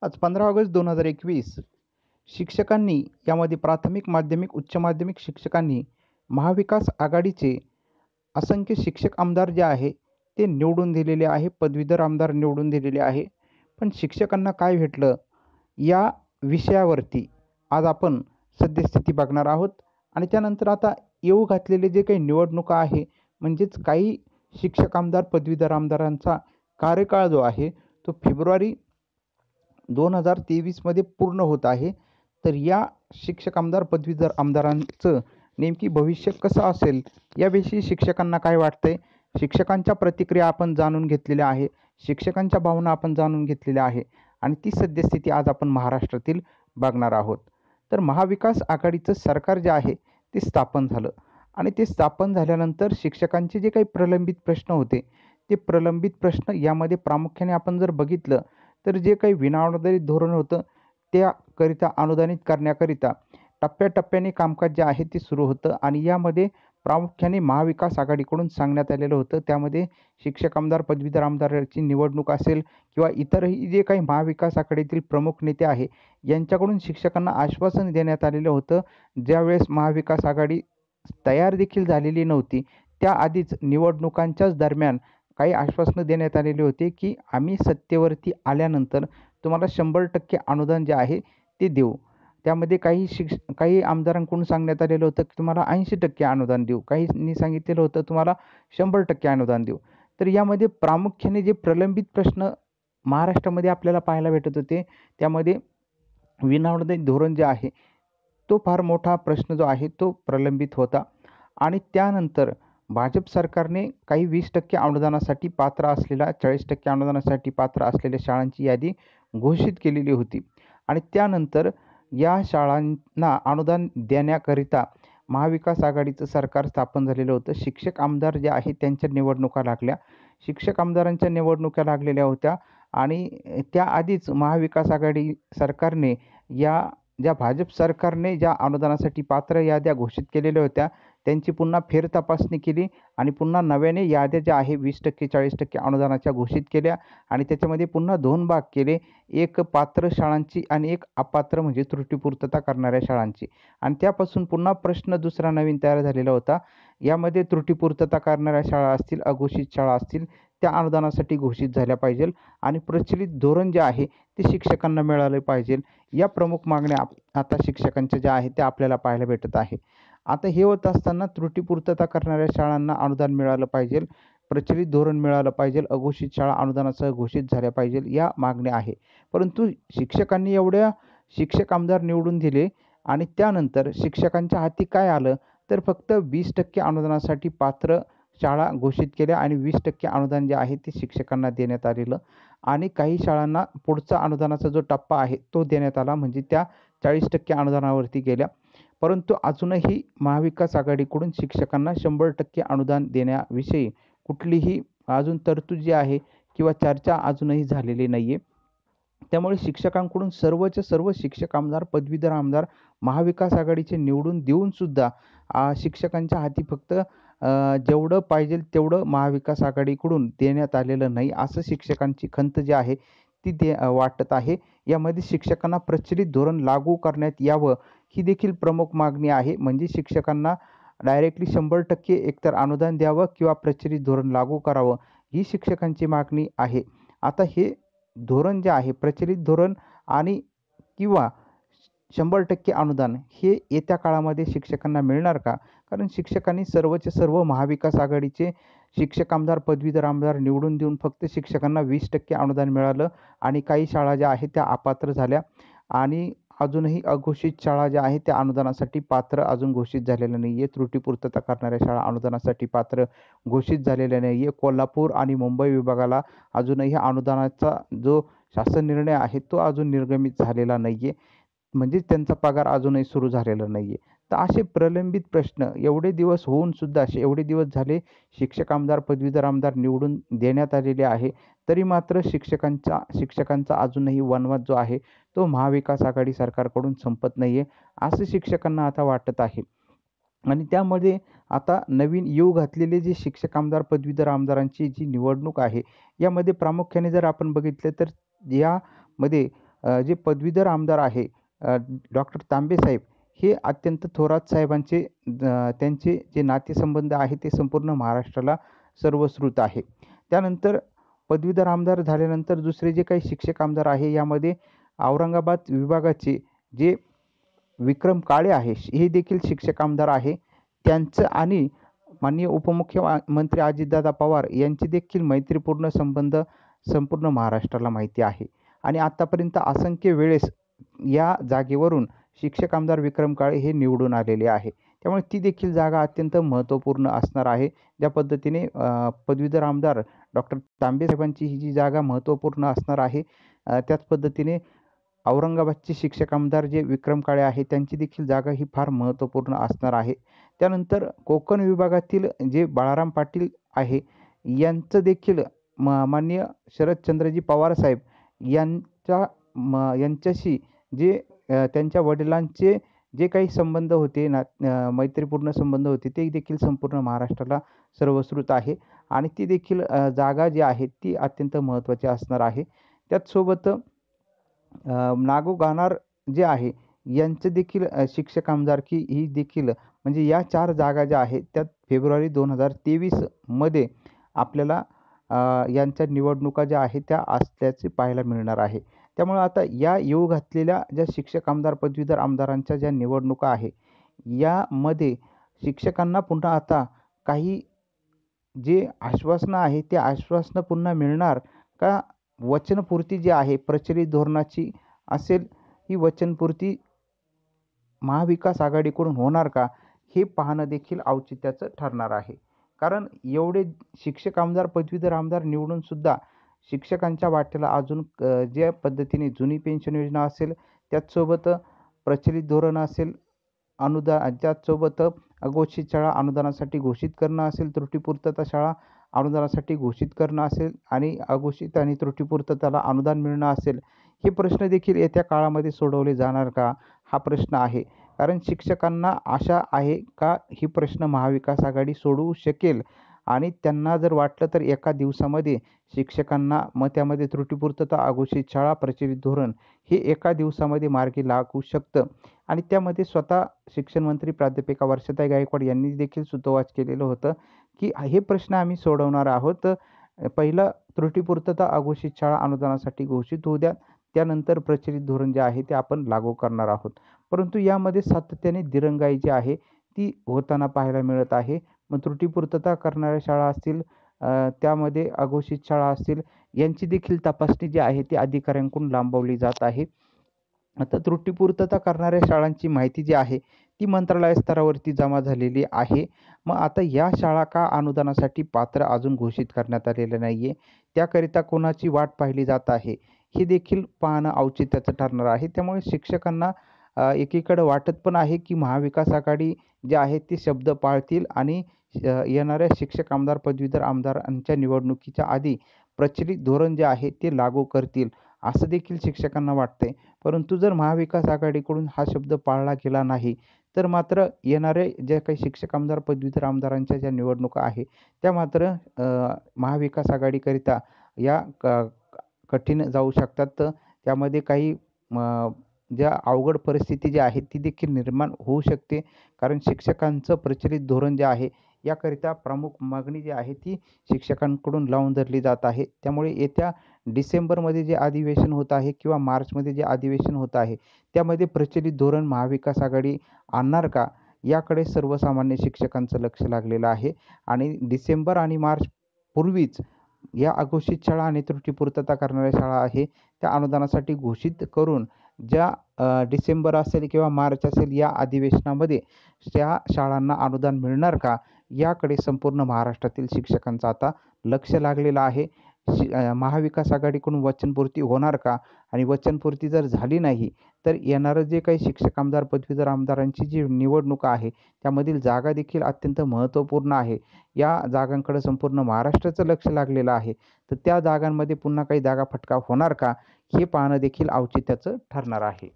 आज 15 ऑगस्ट 2021 शिक्षकांनी यामध्ये प्राथमिक, माध्यमिक, उच्च माध्यमिक शिक्षकांनी महाविकास आघाडीचे असंख्य शिक्षक आमदार जे आहे ते निवडून दिलेले आहे. पदवीधर आमदार निवडून दिलेले आहे. पण शिक्षकांना काय भेटलं या विषयावरती आज आपण सद्यस्थिती बघणार आहोत आणि त्यानंतर आता येऊ घातलेले जे काही निवडणुका आहे म्हणजेच काही शिक्षक आमदार, पदवीधर आमदारांचा कार्यकाळ जो आहे तो फेब्रुवारी 2023 पूर्ण होत आहे. तर या शिक्षक आमदार, पदवीधर आमदारांचं नेमकी भविष्य कसं असेल याविषयी शिक्षकांना काय वाटतंय? शिक्षकांच्या प्रतिक्रिया आपण जाणून घेतलेल्या आहे. शिक्षकांच्या भावना आपण जाणून घेतलेल्या आहे आणि ती सद्यस्थिती आज आपण महाराष्ट्रातील बघणार आहोत. तर महाविकास आघाडीचं सरकार जे आहे ते स्थापन झालं आणि ते स्थापन झाल्यानंतर शिक्षकांचे जे काही प्रलंबित प्रश्न होते ते प्रलंबित प्रश्न यामध्ये प्रामुख्याने आपण जर बघितलं तर जे काही विनाअनुदानित धोरण होतं त्याकरिता अनुदानित करण्याकरिता टप्प्याटप्प्याने कामकाज जे आहे ते सुरू होतं आणि यामध्ये प्रामुख्याने महाविकास आघाडीकडून सांगण्यात आलेलं होतं. त्यामध्ये शिक्षक आमदार, पदवीधर आमदाराची निवडणूक असेल किंवा इतरही जे काही महाविकास आघाडीतील प्रमुख नेते आहे यांच्याकडून शिक्षकांना आश्वासन देण्यात आलेलं होतं. ज्यावेळेस महाविकास आघाडी तयार देखील झालेली नव्हती त्याआधीच निवडणुकांच्याच दरम्यान काही आश्वासनं देण्यात आलेली होती की आम्ही सत्तेवरती आल्यानंतर तुम्हाला 100% अनुदान जे आहे ते देऊ. त्यामध्ये काही आमदारांकडून सांगण्यात आलेलं होतं की तुम्हाला 80% अनुदान देऊ. काहींनी सांगितलेलं होतं तुम्हाला 100% अनुदान देऊ. तर यामध्ये प्रामुख्याने जे प्रलंबित प्रश्न महाराष्ट्रामध्ये आपल्याला पाहायला भेटत होते त्यामध्ये विनाअनुदानित धोरण जे आहे तो फार मोठा प्रश्न जो आहे तो प्रलंबित होता आणि त्यानंतर भाजप सरकारने काही 20% अनुदानासाठी पात्र असलेल्या 40% अनुदानासाठी पात्र असलेल्या शाळांची यादी घोषित केलेली होती आणि त्यानंतर या शाळांना अनुदान देण्याकरिता महाविकास आघाडीचं सरकार स्थापन झालेलं होतं. शिक्षक आमदार जे आहेत त्यांच्या निवडणुका लागल्या. शिक्षक आमदारांच्या निवडणुका लागलेल्या होत्या आणि त्याआधीच महाविकास आघाडी सरकारने ज्या भाजप सरकारने ज्या अनुदानासाठी पात्र याद्या घोषित केलेल्या होत्या त्यांची पुन्हा फेरतपासणी केली आणि पुन्हा नव्याने याद्या ज्या आहे 20% 40% अनुदानाच्या घोषित केल्या आणि त्याच्यामध्ये पुन्हा 2 भाग केले. एक पात्र शाळांची आणि एक अपात्र म्हणजे त्रुटीपूर्तता करणाऱ्या शाळांची आणि त्यापासून पुन्हा प्रश्न दुसरा नवीन तयार झालेला होता. यामध्ये त्रुटीपूर्तता करणाऱ्या शाळा असतील, अघोषित शाळा असतील त्या अनुदानासाठी घोषित झाल्या पाहिजे आणि प्रचलित धोरण जे आहे ते शिक्षकांना मिळाले पाहिजे. या प्रमुख मागण्या आता शिक्षकांच्या ज्या आहेत त्या आपल्याला पाहायला भेटत आहे. आता हे होत असताना त्रुटीपूर्तता करणाऱ्या शाळांना अनुदान मिळालं पाहिजे, प्रचलित धोरण मिळालं पाहिजे, अघोषित शाळा अनुदानासह घोषित झाल्या पाहिजे या मागण्या आहे. परंतु शिक्षकांनी एवढ्या शिक्षक आमदार निवडून दिले आणि त्यानंतर शिक्षकांच्या हाती काय आलं तर फक्त 20% अनुदानासाठी पात्र शाळा घोषित केल्या आणि 20% अनुदान जे आहे ते शिक्षकांना देण्यात आलेलं आणि काही शाळांना पुढचा अनुदानाचा जो टप्पा आहे तो देण्यात आला म्हणजे त्या 40% अनुदानावरती गेल्या. परंतु अजूनही महाविकास आघाडीकडून शिक्षकांना 100% अनुदान देण्याविषयी कुठलीही अजून तरतूद जी आहे किंवा चर्चा अजूनही झालेली नाही आहे. त्यामुळे शिक्षकांकडून सर्वच्या सर्व शिक्षक आमदार, पदवीधर आमदार महाविकास आघाडीचे निवडून देऊनसुद्धा शिक्षकांच्या हाती फक्त जेवढं पाहिजे तेवढं महाविकास आघाडीकडून देण्यात आलेलं नाही असं शिक्षकांची खंत जी आहे ती वाटत आहे. यामध्ये शिक्षकांना प्रचलित धोरण लागू करण्यात यावं ही देखील प्रमुख मागणी आहे. म्हणजे शिक्षकांना डायरेक्टली 100% एकतर अनुदान द्यावं किंवा प्रचलित धोरण लागू करावं ही शिक्षकांची मागणी आहे. आता हे धोरण जे आहे प्रचलित धोरण आणि किंवा 100% अनुदान हे येत्या काळामध्ये शिक्षकांना मिळणार का? कारण शिक्षकांनी सर्वच्या सर्व महाविकास आघाडीचे शिक्षक आमदार, पदवीधर आमदार निवडून देऊन फक्त शिक्षकांना 20% अनुदान मिळालं आणि काही शाळा ज्या आहेत त्या अपात्र झाल्या आणि अजूनही अघोषित शाळा ज्या आहेत त्या अनुदानासाठी पात्र अजून घोषित झालेल्या नाही आहे. त्रुटीपूर्तता करणाऱ्या शाळा अनुदानासाठी पात्र घोषित झालेल्या नाही आहे. कोल्हापूर आणि मुंबई विभागाला अजूनही अनुदानाचा जो शासन निर्णय आहे तो अजून निर्गमित झालेला नाही आहे. म्हणजेच त्यांचा पगार अजूनही सुरू झालेला नाही आहे. तर असे प्रलंबित प्रश्न एवढे दिवस होऊनसुद्धा एवढे दिवस झाले शिक्षक आमदार, पदवीधर आमदार निवडून देण्यात आलेले आहे. तरी मात्र शिक्षकांचा अजूनही वनवाद जो आहे तो महाविकास आघाडी सरकारकडून संपत नाही आहे असं शिक्षकांना आता वाटत आहे. आणि त्यामध्ये आता नवीन येऊ घातलेले जे शिक्षक आमदार, पदवीधर आमदारांची जी निवडणूक आहे यामध्ये प्रामुख्याने जर आपण बघितलं तर यामध्ये जे पदवीधर आमदार आहे डॉक्टर तांबे साहेब, हे अत्यंत थोरात साहेबांचे त्यांचे जे नातेसंबंध आहे ते संपूर्ण महाराष्ट्राला सर्वश्रुत आहे. त्यानंतर पदवीधर आमदार झाल्यानंतर दुसरे जे काही शिक्षक आमदार आहे यामध्ये औरंगाबाद विभागाचे जे विक्रम काळे आहे हे देखील शिक्षक आमदार आहे. त्यांचं आणि माननीय उपमुख्यमंत्री अजितदादा पवार यांचे देखील मैत्रीपूर्ण संबंध संपूर्ण महाराष्ट्राला माहिती आहे. आणि आत्तापर्यंत असंख्य वेळेस या जागेवरून शिक्षक आमदार विक्रम काळे हे निवडून आलेले आहे. त्यामुळे ती देखील जागा अत्यंत महत्त्वपूर्ण असणार आहे. ज्या पद्धतीने पदवीधर आमदार डॉक्टर तांबे साहेबांची ही जी जागा महत्त्वपूर्ण असणार आहे, त्याच पद्धतीने औरंगाबादचे शिक्षक आमदार जे विक्रम काळे आहे त्यांची देखील जागा ही फार महत्त्वपूर्ण असणार आहे. त्यानंतर कोकण विभागातील जे बाळाराम पाटील आहे यांचं देखील माननीय शरदचंद्रजी पवार साहेब यांच्याशी जे त्यांच्या वडिलांचे जे काही संबंध होते मैत्रीपूर्ण संबंध होते ते देखील संपूर्ण महाराष्ट्राला सर्वश्रुत आहे. आणि ती देखील जागा जी आहे ती अत्यंत महत्त्वाची असणार आहे. त्याचसोबत नागू गानार जे आहे यांचं देखील शिक्षक आमदारकी ही देखील म्हणजे या 4 जागा ज्या आहेत त्या फेब्रुवारी 2023 आपल्याला यांच्या निवडणुका ज्या आहेत त्या असल्याचे पाहायला मिळणार आहे. त्यामुळे आता या येऊ घातलेल्या ज्या शिक्षक आमदार पदवीधर आमदारांच्या ज्या निवडणुका आहे यामध्ये शिक्षकांना पुन्हा आता काही जे आश्वासनं आहे ते आश्वासनं पुन्हा मिळणार का? वचनपूर्ती जी आहे प्रचलित धोरणाची असेल, ही वचनपूर्ती महाविकास आघाडीकडून होणार का? हे पाहणं देखील औचित्याचं ठरणार आहे. कारण एवढे शिक्षक आमदार पदवीधर आमदार निवडून सुद्धा शिक्षकांच्या वाट्याला अजून ज्या पद्धतीने जुनी पेन्शन योजना असेल, त्याचसोबत प्रचलित धोरण असेल, त्याचसोबत अघोषित शाळा अनुदानासाठी घोषित करणं असेल, त्रुटीपूर्तता शाळा अनुदानासाठी घोषित करणं असेल आणि अघोषित आणि त्रुटीपूर्तताला अनुदान मिळणं असेल, हे प्रश्न देखील येत्या काळामध्ये सोडवले जाणार का? हा प्रश्न आहे. कारण शिक्षकांना आशा आहे का ही प्रश्न महाविकास आघाडी सोडवू शकेल आणि त्यांना जर वाटलं तर एका दिवसामध्ये शिक्षकांना मग त्यामध्ये त्रुटीपूर्तता, अघोषित शाळा, प्रचलित धोरण हे एका दिवसामध्ये मार्गी लागू शकतं. आणि त्यामध्ये स्वतः शिक्षण मंत्री प्राध्यापिका वर्षाताई गायकवाड यांनी देखील सूतोवाच केलेलं होतं की हे प्रश्न आम्ही सोडवणार आहोत. पहिलं त्रुटीपूर्तता, अघोषित शाळा अनुदानासाठी घोषित होऊ द्या, त्यानंतर प्रचलित धोरण जे आहे ते आपण लागू करणार आहोत. परंतु यामध्ये सातत्याने दिरंगाई जी आहे ती होताना पाहायला मिळत आहे. मग त्रुटीपूर्तता करणाऱ्या शाळा असतील, त्यामध्ये अघोषित शाळा असतील, यांची देखील तपासणी जी आहे ती अधिकाऱ्यांकडून लांबवली जात आहे. आता त्रुटीपूर्तता करणाऱ्या शाळांची माहिती जी आहे ती मंत्रालय स्तरावरती जमा झालेली आहे. मग आता या शाळा का अनुदानासाठी पात्र अजून घोषित करण्यात आलेलं नाही आहे, त्याकरिता कोणाची वाट पाहिली जात आहे, हे देखील पाहणं औचित्याचं ठरणार आहे. त्यामुळे शिक्षकांना एकीकडे वाटत पण आहे की महाविकास आघाडी जे आहे ते शब्द पाळतील आणि येणाऱ्या शिक्षक आमदार पदवीधर आमदारांच्या निवडणुकीच्या आधी प्रचलित धोरण जे आहे ते लागू करतील, असं देखील शिक्षकांना वाटतंय. परंतु जर महाविकास आघाडीकडून हा शब्द पाळला गेला नाही तर मात्र येणाऱ्या ज्या काही शिक्षक आमदार पदवीधर आमदारांच्या ज्या निवडणुका आहे त्या मात्र महाविकास आघाडीकरिता या कठीण जाऊ शकतात. तर त्यामध्ये काही ज्या अवघड परिस्थिती जी आहे ती देखील निर्माण होऊ शकते. कारण शिक्षकांचं प्रचलित धोरण जे आहे याकरिता प्रमुख मागणी जी आहे ती शिक्षकांकडून लावून धरली जात आहे. त्यामुळे येत्या डिसेंबरमध्ये जे अधिवेशन होत आहे किंवा मार्चमध्ये जे अधिवेशन होत आहे त्यामध्ये प्रचलित धोरण महाविकास आघाडी आणणार का, याकडे सर्वसामान्य शिक्षकांचं लक्ष लागलेलं आहे. आणि डिसेंबर आणि मार्च पूर्वीच या अघोषित शाळा आणि त्रुटीपूर्तता करणाऱ्या शाळा आहे त्या अनुदानासाठी घोषित करून ज्या डिसेंबर असेल किंवा मार्च असेल या अधिवेशनामध्ये त्या शाळांना अनुदान मिळणार का, याकडे संपूर्ण महाराष्ट्रातील शिक्षकांचं आता लक्ष लागलेलं आहे. महाविकास आघाडीकडून वचनपूर्ती होणार का, आणि वचनपूर्ती जर झाली नाही तर येणारं जे काही शिक्षक आमदार पदवीधर आमदारांची जी निवडणूक आहे त्यामधील जागा देखील अत्यंत महत्त्वपूर्ण आहे. या जागांकडे संपूर्ण महाराष्ट्राचं लक्ष लागलेलं आहे. तर त्या जागांमध्ये पुन्हा काही जागा फटका होणार का, हे पाहणं देखील औचित्याचं ठरणार आहे.